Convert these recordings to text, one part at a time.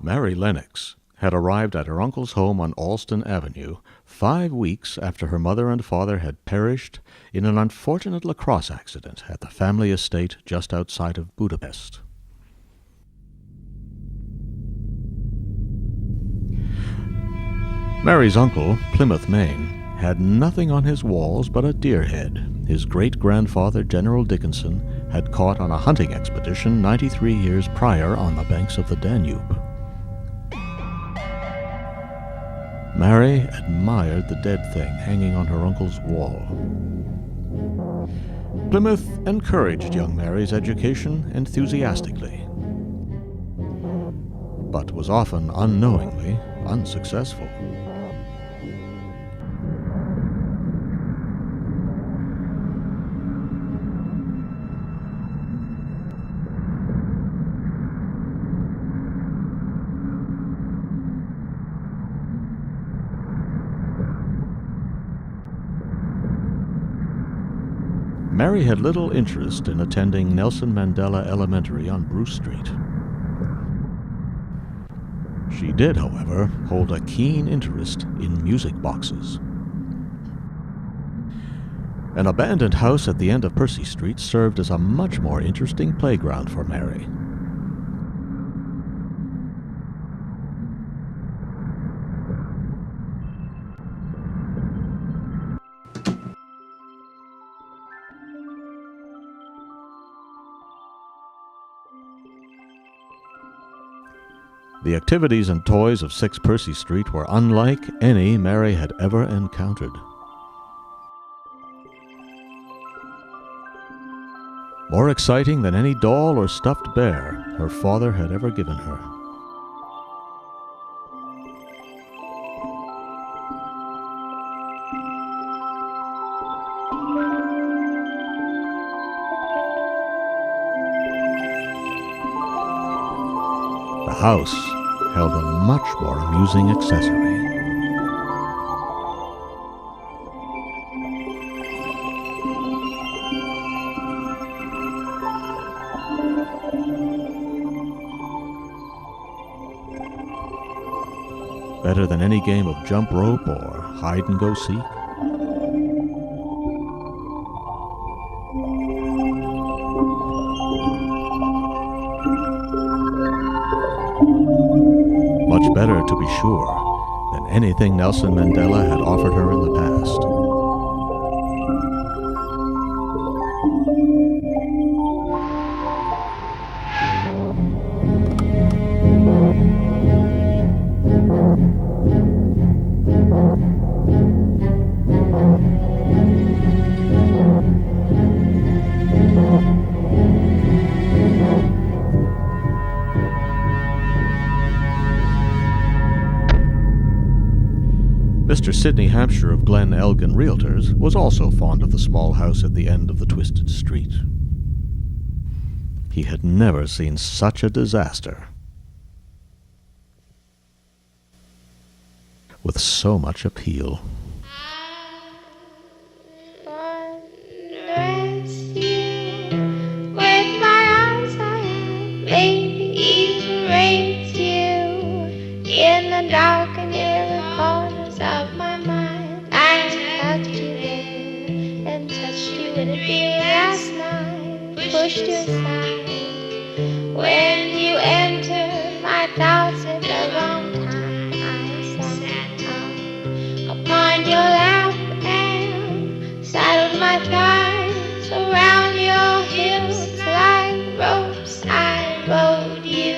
Mary Lennox had arrived at her uncle's home on Alston Avenue 5 weeks after her mother and father had perished in an unfortunate lacrosse accident at the family estate just outside of Budapest. Mary's uncle, Plymouth, Maine, had nothing on his walls but a deer head his great-grandfather, General Dickinson, had caught on a hunting expedition 93 years prior on the banks of the Danube. Mary admired the dead thing hanging on her uncle's wall. Plymouth encouraged young Mary's education enthusiastically, but was often unknowingly unsuccessful. Mary had little interest in attending Nelson Mandela Elementary on Bruce Street. She did, however, hold a keen interest in music boxes. An abandoned house at the end of Percy Street served as a much more interesting playground for Mary. The activities and toys of 6 Percy Street were unlike any Mary had ever encountered. More exciting than any doll or stuffed bear her father had ever given her. The house held a much more amusing accessory. Better than any game of jump rope or hide and go seek. Much better, to be sure, than anything Nelson Mandela had offered her in the past. Mr. Sidney Hampshire of Glen Elgin Realtors was also fond of the small house at the end of the twisted street. He had never seen such a disaster, with so much appeal. Of my mind, I tucked you in and touched you in a dream last night, pushed you aside. When you entered my thoughts at the wrong time, I sat down upon your lap and saddled my thighs around your hips like ropes. I rode you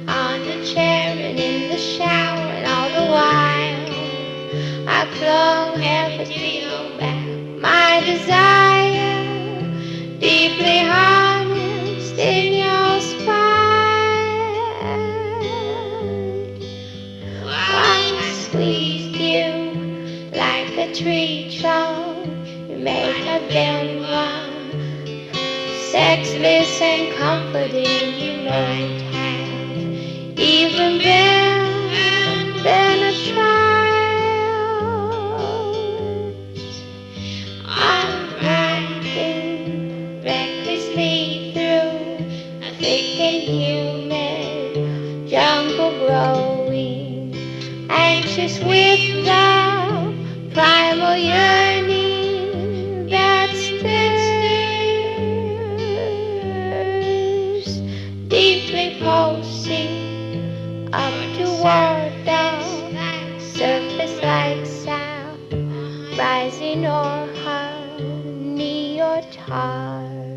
on the chair and in the shower, and all the while I clung heavily to your back. My desire, deeply harnessed in your spine. I squeezed you like a tree trunk. You may have been one, sexless and comforting. You might have even been a trial. Recklessly through a thick and humid jungle conscious with the primal yearning that stirs, deeply pulsing up toward the surface like sound, rising or honey or tar.